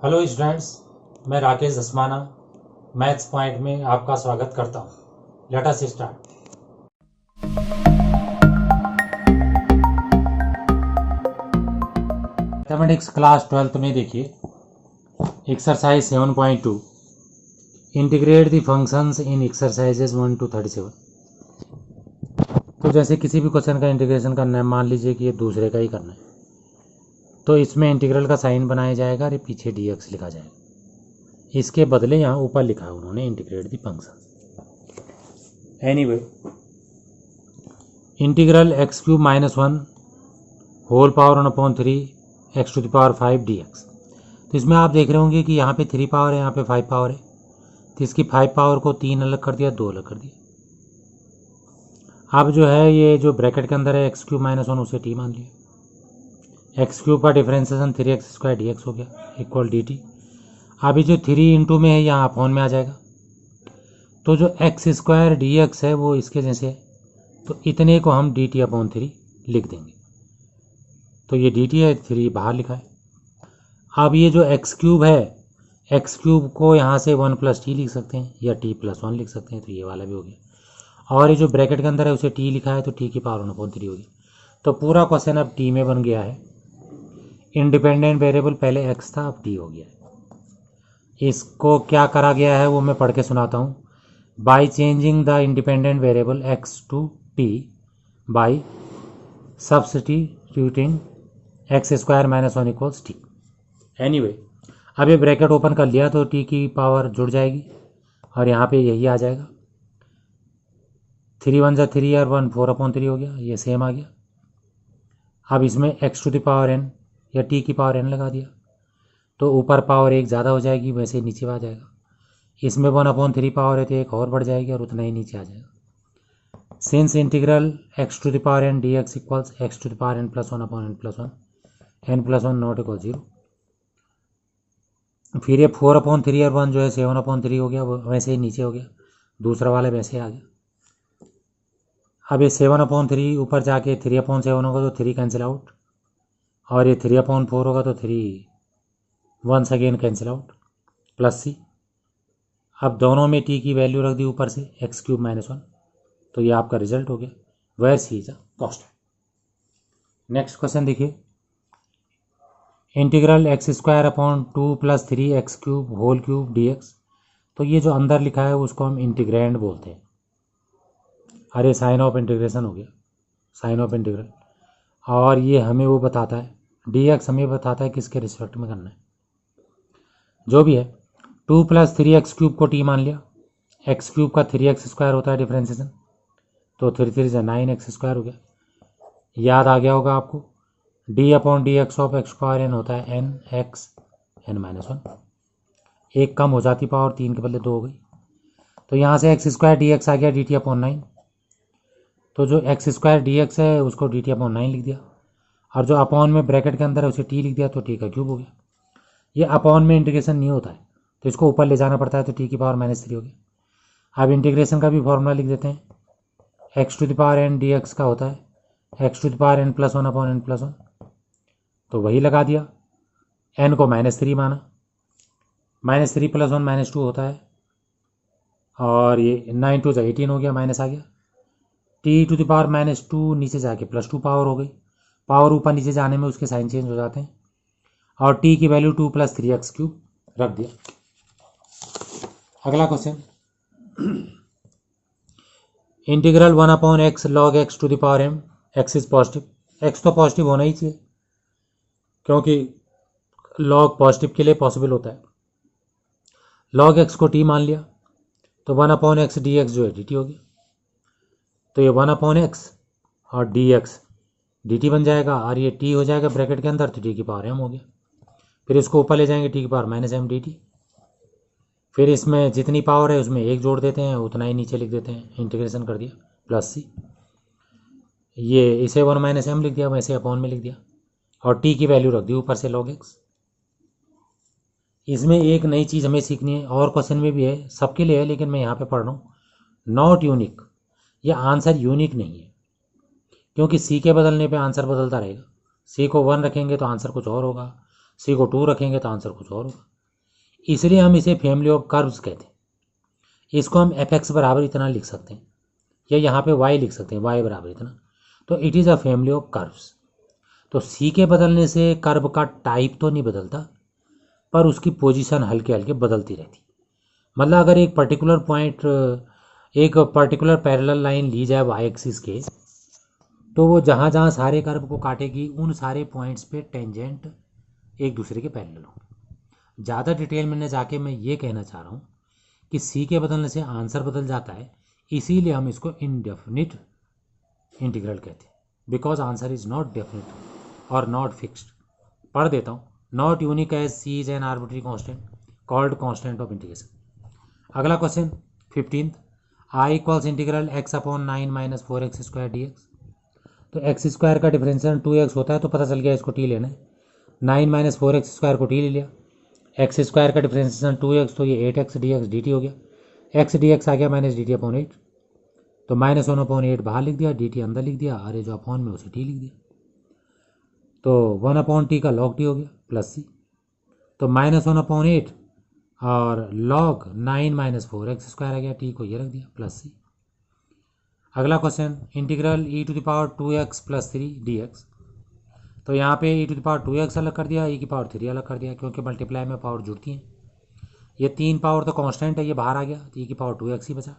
Hello students, मैं Rakesh Dhasmana maths point में आपका स्वागत करता हूँ। Let us start. Mathematics class 12th में देखिए exercise 7.2 integrate the functions in exercises 1 to 37। तो जैसे किसी भी क्वेश्चन का इंटीग्रेशन करना है, मान लीजिए कि ये दूसरे का ही करना है, तो इसमें इंटीग्रल का साइन बनाया जाएगा और पीछे dx लिखा जाएगा। इसके बदले यहाँ ऊपर लिखा है उन्होंने integrate the function. Anyway, integral x³ - 1 whole power 1/3 x⁵ dx। तो इसमें आप देख रहे होंगे कि यहाँ पे 3 पावर है, यहाँ पे 5 पावर है। तो इसकी 5 पावर को 3 अलग कर दिया, 2 अलग कर दिया। अब जो है ये जो ब्रैकेट के अंदर है x³ - 1 उसे t मान लिया। x³ का डिफरेंशिएशन 3x² dx हो गया इक्वल dt। अभी जो 3 इंटू में है यहाँ अपॉन में आ जाएगा। तो जो x² dx है वो इसके जैसे है, तो इतने को हम dt/3 लिख देंगे। तो ये dt है, 3 बाहर लिखा है। अब ये जो x³ है, x³ को यहाँ से 1 + t लिख सकते हैं या t + 1 लिख सकते हैं, तो ये वाला भी हो गया। और ये जो ब्रैकेट के अंदर है उसे t लिखा है, तो t की पावर 1/3 हो गई। तो पूरा क्वेश्चन अब t में बन गया है। इंडिपेंडेंट वेरिएबल पहले x था, अब t हो गया है। इसको क्या करा गया है वो मैं पढ़ के सुनाता हूँ। By changing the independent variable x to t by substituting x² - 1 = t। Anyway, अब ये ब्रैकेट ओपन कर लिया तो t की पावर जुड़ जाएगी और यहाँ पे यही आ जाएगा। 3 × 1 = 3 और 1 4/3 हो गया, ये सेम आ गया। अब इसमें x⁴n या t की पावर n लगा दिया, तो ऊपर पावर 1 ज़्यादा हो जाएगी, वैसे ही नीचे आ जाएगा। इसमें 1/3 पावर है तो एक और बढ़ जाएगी और उतना ही नीचे आ जाएगा। Since integral x⁴n dx equals x⁴n + 1/n + 1 n + 1 ≠ = 0। फिर ये 4/3 और 1 जो है 7/3 हो गया, वो वैसे ही नीचे हो गया, दूसरा वाला वैसे आ गया। अब ये 7/3 ऊपर जाके 3/7 होगा तो 3 कैंसिल आउट, और ये 3/4 होगा तो 3 once again cancel out, plus c। अब दोनों में t की वैल्यू रख दी ऊपर से x³ - 1, तो ये आपका रिजल्ट हो गया, where c is a constant. Next question देखिए, integral x² / 2 + 3x³ whole cube dx। तो ये जो अंदर लिखा है उसको हम इंटीग्रैंड बोलते हैं। अरे साइन ऑफ इंटीग्रेशन हो गया, साइन ऑफ इंटीग्रल। और ये हमें वो बताता है, dx हमें बताता है किसके रिस्पेक्ट में करना है। जो भी है, 2 + 3x³ को t मान लिया। x³ का 3x² होता है डिफरेंशिएशन, तो 3 3 = 9x² हो गया। याद आ गया होगा आपको, d/dx ऑफ x² होता है nxn - 1। एक कम हो जाती पावर, 3 के बदले 2 हो गई। तो यहाँ से x² dx आ गया dt/9। तो जो x² dx है उसको dt/9 लिख दिया, और जो अपॉन में ब्रैकेट के अंदर है उसे t लिख दिया, तो t का क्यूब हो गया। ये अपॉन में इंटीग्रेशन नहीं होता है, तो इसको ऊपर ले जाना पड़ता है, तो t की पावर -3 हो गया। अब इंटीग्रेशन का भी फॉर्मूला लिख देते हैं। x⁴n dx का होता है x⁴n + 1/n + 1, तो वही लगा दिया। n को -3 माना, -3 + 1 -2 होता है, और ये 9 2 18 हो गया, माइनस आ गया। t⁻² -2 नीचे जाके +2 पावर हो गई। पावर ऊपर नीचे जाने में उसके साइन चेंज हो जाते हैं, और t की वैल्यू 2 + 3x³ रख दिया। अगला question, integral 1/x log x⁴m x is positive. x तो पॉजिटिव होना ही चाहिए, क्योंकि log पॉजिटिव के लिए पॉसिबल होता है। log x को t मान लिया, तो 1/x dx जो है dt हो गया। तो ये 1/x और dx dt बन जाएगा, और ये t हो जाएगा ब्रैकेट के अंदर, तो t की पावर m हो गया। फिर इसको ऊपर ले जाएंगे, t की पावर -m dt। फिर इसमें जितनी पावर है उसमें 1 जोड़ देते हैं, उतना ही नीचे लिख देते हैं, इंटीग्रेशन कर दिया, प्लस c। ये इसे 1 - m लिख दिया, वैसे अपॉन में लिख दिया, और t की वैल्यू रख दी ऊपर से log x। इसमें एक नई चीज़ हमें सीखनी है, और क्वेश्चन में भी है, सबके लिए है, लेकिन मैं यहाँ पे पढ़ रहा हूँ, नॉट यूनिक। यह आंसर यूनिक नहीं है, क्योंकि c के बदलने पे आंसर बदलता रहेगा। c को 1 रखेंगे तो आंसर कुछ और होगा, सी को 2 रखेंगे तो आंसर कुछ और होगा। इसलिए हम इसे फैमिली ऑफ कर्व्स कहते हैं। इसको हम एफ एक्स बराबर इतना लिख सकते हैं, या यहाँ पे वाई लिख सकते हैं, वाई बराबर इतना। तो it is a family of curves. तो सी के बदलने से कर्व का टाइप तो नहीं बदलता, पर उसकी पोजीशन हल्के हल्के बदलती रहती। मतलब अगर एक पर्टिकुलर पॉइंट, एक पर्टिकुलर पैरेलल लाइन ली जाए वाई एक्सिस के, तो वो जहाँ जहाँ सारे कर्व को काटेगी उन सारे पॉइंट्स पे टेंजेंट एक दूसरे के पैरेलल होंगे। ज़्यादा डिटेल में जाके मैं ये कहना चाह रहा हूँ कि सी के बदलने से आंसर बदल जाता है, इसीलिए हम इसको इनडेफिनिट इंटीग्रल कहते हैं, because answer is not definite और नॉट फिक्स्ड। पढ़ देता हूँ। Not unique as C is an arbitrary constant called constant of integration. अगला question 15th, I equals integral X upon 9 minus 4x square D x. तो X square का differential 2x होता है, तो पता चल गया इसको टी लेना है। 9 माइनस 4x स्क्वायर को टी ले लिया। एक्स स्क्वायर का डिफरेंशियल 2x, तो ये 8x dx dt हो गया। x dx आ गया माइनस dt अपॉन 8, तो माइनस 1 अपॉन 8 बाहर लिख दिया, dt अंदर लिख दिया, और ये जो अपॉन में उसे टी लिख दिया। तो 1 अपॉन टी का लॉग टी हो गया प्लस सी, तो माइनस 1 अपॉन 8 और लॉग 9 माइनस 4x स्क्वायर आ गया, टी को ये रख दिया प्लस सी। अगला question integral e to the power 2x plus 3 dx। तो यहाँ पे e to the power 2x अलग कर दिया, e की पावर 3 अलग कर दिया, क्योंकि मल्टीप्लाई में पावर जुड़ती हैं। ये 3 पावर तो कांस्टेंट है, ये बाहर आ गया, तो e की पावर 2x ही बचा।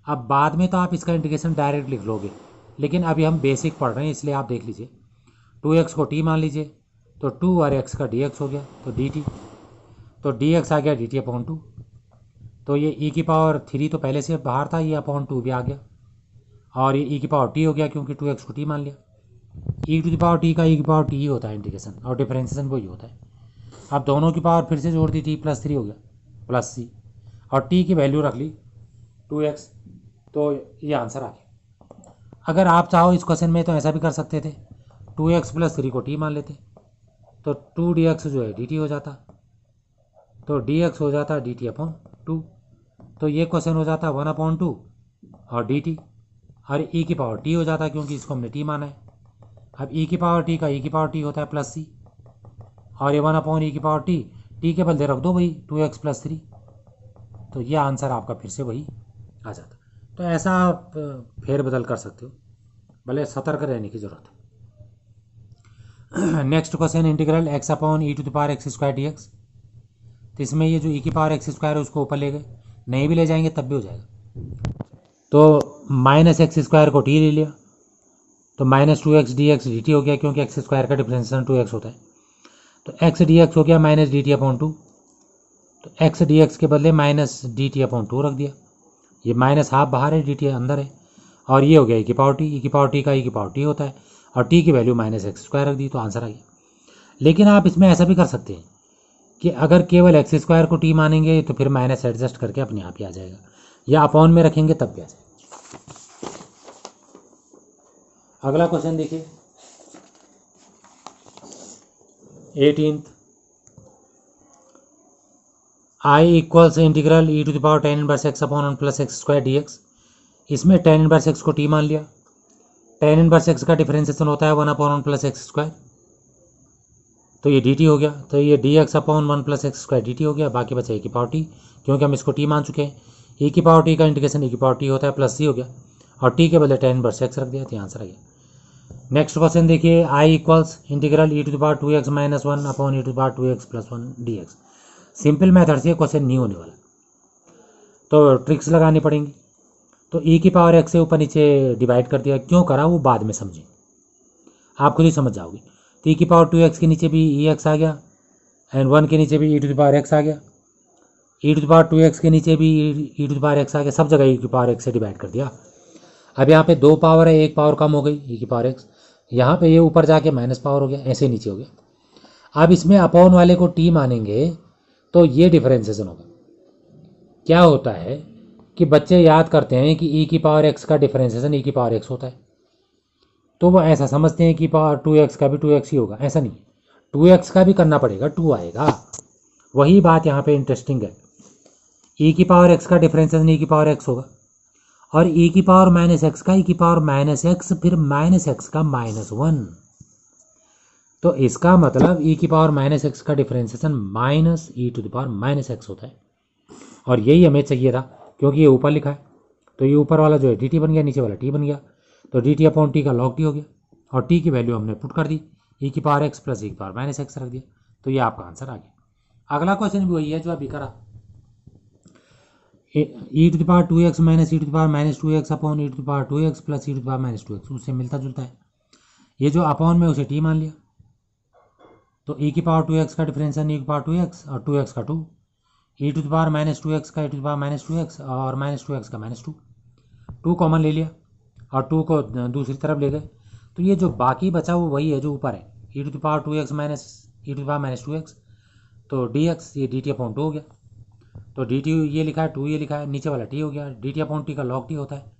अब बाद में तो आप इसका इंटीग्रेशन डायरेक्ट लिख लोगे, लेकिन अभी हम बेसिक पढ़ रहे हैं, इसलिए आप देख लीजिए। 2x को t मान लीजिए, तो 2 और x का dx हो गया, तो dt, तो dx आ गया dt अपॉन 2। तो ये e की पावर 3 तो पहले से बाहर था, ये अपॉन 2 भी आ गया, और ये e की पावर t हो गया, क्योंकि 2x को t मान लिया। e to the power t का e की पावर t ही होता है इंटीग्रेशन, और डिफरेंशिएशन वही होता है। अब दोनों की पावर फिर से जोड़ दी, t प्लस 3 हो गया प्लस c, और t की वैल्यू रख ली 2x, तो ये आंसर आ गया। अगर आप चाहो इस क्वेश्चन में तो ऐसा भी कर सकते थे, 2x प्लस 3 को t मान लेते, तो 2 dx जो है dt हो जाता, तो dx हो जाता dt अपॉन 2, तो ये क्वेश्चन हो जाता 1 अपॉन 2 और dt, और e की पावर t हो जाता, क्योंकि इसको हमने t माना है। अब e की पावर t का e की पावर t होता है प्लस c, और ये 1 अपॉन e की पावर t के बदले रख दो वही 2x प्लस 3, तो ये आंसर आपका फिर से वही आ जाता। तो ऐसा आप फेरबदल कर सकते हो, भले सतर्क रहने की ज़रूरत है। Next question integral x upon e to the power x square D x. तो इसमें ये जो e की पावर एक्स स्क्वायर है उसको ऊपर ले गए, नहीं भी ले जाएंगे तब भी हो जाएगा। तो माइनस एक्स स्क्वायर को t ले लिया, तो माइनस 2x dx dt हो गया, क्योंकि एक्स स्क्वायर का डिफरेंशियल 2x होता है। तो x dx हो गया माइनस dt अपॉन 2, तो x dx के बदले माइनस dt अपॉन 2 रख दिया, ये माइनस हाफ बाहर है, dt अंदर है, और ये हो गया e की पावर t का e की पावर t होता है, और t की वैल्यू माइनस एक्स स्क्वायर रख दी, तो आंसर आ गया। लेकिन आप इसमें ऐसा भी कर सकते हैं कि अगर केवल एक्स स्क्वायर को t मानेंगे तो फिर माइनस एडजस्ट करके अपने आप ही आ जाएगा, या अपॉन में रखेंगे तब भी आ जाएगा। अगला क्वेश्चन देखिए 18th, I equals integral e to the power tan inverse x अपॉन 1 plus x square D x. इसमें tan इनवर्स x को t मान लिया, tan इनवर्स x का डिफरेंशिएशन होता है 1 अपॉन 1 प्लस एक्स स्क्वायर, तो ये dt हो गया, तो ये dx upon 1 plus x square dt हो गया, बाकी बचा e की पावर t, क्योंकि हम इसको t मान चुके हैं। e की पावर t का इंटीग्रेशन e की पावर t होता है प्लस c हो गया, और t के बदले tan इनवर्स x रख दिया, तो आंसर आ गया। नेक्स्ट क्वेश्चन देखिए, I equals integral e to the power 2x minus 1 upon e to the power 2x plus 1 dx। Simple method से क्वेश्चन नहीं होने वाला, तो ट्रिक्स लगानी पड़ेंगी। तो e की पावर x से ऊपर नीचे डिवाइड कर दिया, क्यों करा वो बाद में समझें, आप खुद ही समझ जाओगे। तो e की पावर 2x के नीचे भी ex आ गया, एंड 1 के नीचे भी e to the power x आ गया, e to the power 2x के नीचे भी e to the power x आ गया, सब जगह e की पावर x से डिवाइड कर दिया। अब यहाँ पे 2 पावर है, 1 पावर कम हो गई e की पावर x, यहाँ पे ये ऊपर जाके माइनस पावर हो गया, ऐसे नीचे हो गया। अब इसमें अपॉन वाले को t मानेंगे तो ये डिफरेंशिएशन होगा। क्या होता है कि बच्चे याद करते हैं कि e की पावर x का डिफरेंशिएशन e की पावर x होता है, तो वो ऐसा समझते हैं कि पावर 2x का भी 2x ही होगा, ऐसा नहीं है, 2x का भी करना पड़ेगा, 2 आएगा। वही बात यहाँ पे इंटरेस्टिंग है, e की पावर x का डिफरेंशिएशन e की पावर x होगा, और e की पावर माइनस एक्स का e की पावर माइनस एक्स, फिर माइनस एक्स का माइनस 1, तो इसका मतलब e की पावर माइनस एक्स का differentiation minus e to the power minus x होता है, और यही हमें चाहिए था क्योंकि ये ऊपर लिखा है। तो ये ऊपर वाला जो है डी टी बन गया, नीचे वाला टी बन गया, तो डी टी अपॉन टी का लॉग टी हो गया, और टी की वैल्यू हमने पुट कर दी, ई की पावर एक्स प्लस ई की पावर माइनस एक्स रख दिया, तो ये आपका आंसर आ गया। अगला क्वेश्चन भी वही है जो अभी करा, e to the power 2x minus e to the power minus 2x upon e to the power 2x plus e to the power minus 2x, उससे मिलता जुलता है। ये जो अपॉन में उसे टी मान लिया, तो ई की पावर 2x का डिफरेंशियल ई की पावर 2x और 2x का 2, e to the power minus 2x का e to the power minus 2x और माइनस 2x का माइनस 2, 2 कॉमन ले लिया और 2 को दूसरी तरफ ले गए, तो ये जो बाकी बचा वो वही है जो ऊपर है, e to the power 2x minus e to the power minus 2x, तो dx ये dt अपॉन 2 हो गया, तो dt ये लिखा है 2 ये लिखा है, नीचे वाला t हो गया, dt अपॉन टी का लॉग टी होता है,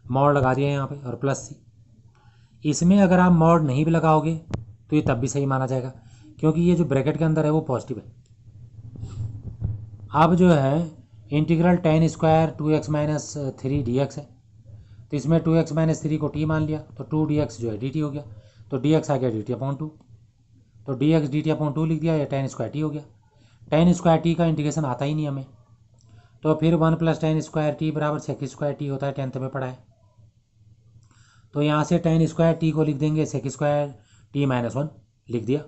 मॉड लगा दिया यहाँ पे और प्लस सी। इसमें अगर आप मॉड नहीं भी लगाओगे तो ये तब भी सही माना जाएगा क्योंकि ये जो ब्रैकेट के अंदर है वो पॉजिटिव है। अब जो है integral ten square 2x minus 3 dx है, तो इसमें 2x माइनस 3 को t मान लिया, तो 2 dx जो है dt हो गया, तो dx आ गया dt अपॉन 2, तो dx dt अपॉन 2 लिख दिया, या टेन स्क्वायर टी हो गया। टेन स्क्वायर टी का इंटीग्रेशन आता ही नहीं हमें, तो फिर 1 प्लस टेन स्क्वायर टी बराबर सेक स्क्वायर टी होता है, 10th में पढ़ा है, तो यहाँ से टेन स्क्वायर टी को लिख देंगे सेक स्क्वायर टी माइनस 1 लिख दिया,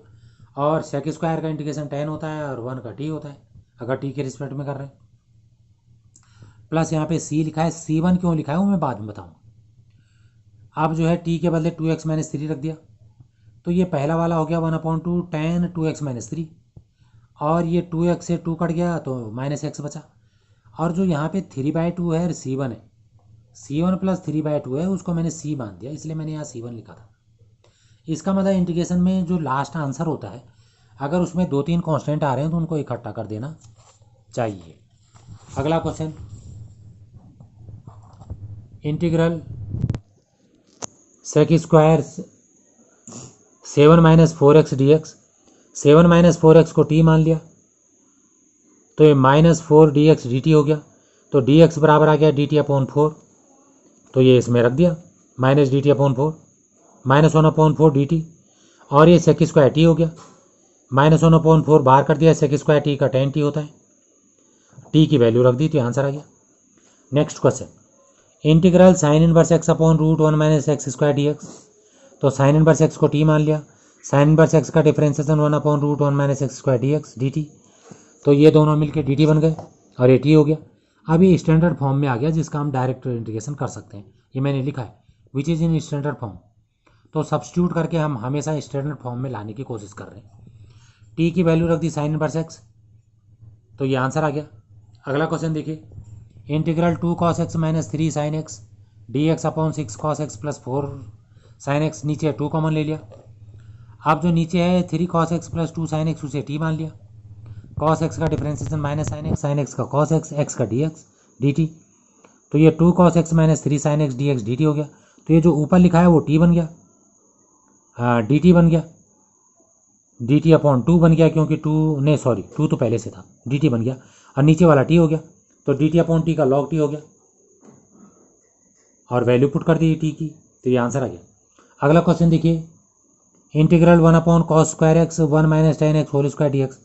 और सेक स्क्वायर का इंटीग्रेशन 10 होता है और 1 का टी होता है अगर टी के रिस्पेक्ट में कर रहे हैं, प्लस यहाँ पे सी लिखा है, C1 क्यों लिखा है वो मैं बाद में बताऊँगा। अब जो है टी के बदले 2x माइनस 3 रख दिया, तो ये पहला वाला हो गया 1/2 टेन 2x माइनस 3, और ये 2x से 2 कट गया तो माइनस एक्स बचा, और जो यहाँ पे 3/2 है C1 है, C1 प्लस 3/2 है, उसको मैंने C मान दिया, इसलिए मैंने यहाँ C1 लिखा था। इसका मतलब इंटीग्रेशन में जो लास्ट आंसर होता है अगर उसमें 2-3 कांस्टेंट आ रहे हैं तो उनको इकट्ठा कर देना चाहिए। अगला question, integral sec square 7 minus 4x dx, 7 minus 4x को t मान लिया, तो ये माइनस 4 dx dt हो गया, तो dx बराबर आ गया dt अपॉन 4, तो ये इसमें रख दिया minus dt upon 4, minus 1/4 dt, और ये सेक स्क्वायर टी हो गया, माइनस 1/4 बाहर कर दिया, सेक स्क्वायर टी का 10t होता है, टी की वैल्यू रख दी तो आंसर आ गया। Next question, integral sine inverse x upon root 1 minus x square D x, तो साइन इनवर्स एक्स को टी मान लिया, साइन इनवर्स एक्स का differentiation 1/√1 minus x square D x d t, तो ये दोनों मिलके डी टी बन गए और ये टी हो गया। अब ये स्टैंडर्ड फॉर्म में आ गया जिसका हम डायरेक्ट इंटीग्रेशन कर सकते हैं, ये मैंने लिखा है which is in standard form, तो सब्स्टिट्यूट करके हम हमेशा स्टैंडर्ड फॉर्म में लाने की कोशिश कर रहे हैं। टी की वैल्यू रख दी साइन इनवर्स एक्स, तो ये आंसर आ गया। अगला क्वेश्चन देखिए, integral 2 cos x minus 3 sine x d x upon 6 cos x plus 4 sine x, नीचे 2 कॉमन ले लिया, अब जो नीचे है 3 cos x plus 2 sine x उसे t मान लिया, cos x का डिफरेंशिएशन माइनस साइन एक्स का cos x का dx dt, तो ये 2 cos x minus 3 sine x dx dt हो गया, तो ये जो ऊपर लिखा है वो t बन गया, dt बन गया, dt अपॉन 2 बन गया क्योंकि 2 तो पहले से था, dt बन गया, और नीचे वाला t हो गया, तो dt अपॉन टी का लॉग टी हो गया, और वैल्यू पुट कर दी टी की, तो ये आंसर आ गया। अगला क्वेश्चन देखिए, integral 1/cos square x 1 minus ten x whole square D x,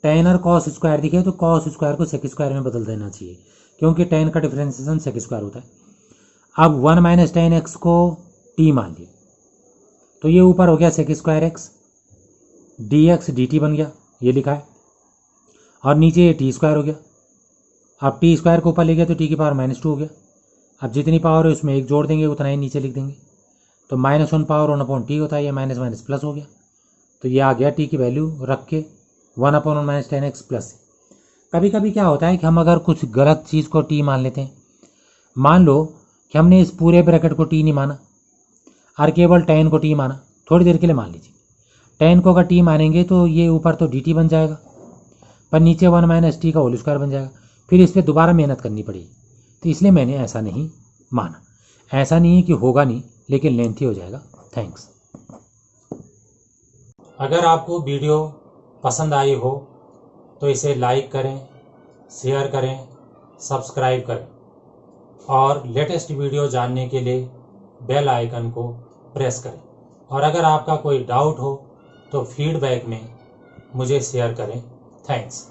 ten और कॉस स्क्वायर दिखे तो कॉस स्क्वायर को सेक स्क्वायर में बदल देना चाहिए क्योंकि टेन का डिफरेंशिएशन सेक स्क्वायर होता है। अब 1 माइनस टेन एक्स को टी मान लिया, तो ये ऊपर हो गया sec square x d x d t बन गया, ये लिखा है, और नीचे ये टी स्क्वायर हो गया, अब टी स्क्वायर को ऊपर ले गया तो टी की पावर -2 हो गया, अब जितनी पावर है उसमें एक जोड़ देंगे उतना ही नीचे लिख देंगे, तो -1 पावर 1/t होता है, ये माइनस माइनस प्लस हो गया, तो ये आ गया टी की वैल्यू रख के 1/1 माइनस 10x प्लस। कभी कभी क्या होता है कि हम अगर कुछ गलत चीज़ को टी मान लेते हैं, मान लो कि हमने इस पूरे ब्रैकेट को टी नहीं माना और केवल 10 को टी माना, थोड़ी देर के लिए मान लीजिए 10 को अगर टी मानेंगे तो ये ऊपर तो dt बन जाएगा पर नीचे 1 माइनस टी का होल स्क्वायर बन जाएगा, फिर इस पर दोबारा मेहनत करनी पड़ेगी, तो इसलिए मैंने ऐसा नहीं माना। ऐसा नहीं है कि होगा नहीं, लेकिन लेंथी हो जाएगा। थैंक्स। अगर आपको वीडियो पसंद आई हो तो इसे लाइक करें, शेयर करें, सब्सक्राइब करें, और लेटेस्ट वीडियो जानने के लिए बेल आइकन को प्रेस करें। और अगर आपका कोई डाउट हो तो फीडबैक में मुझे शेयर करें। थैंक्स।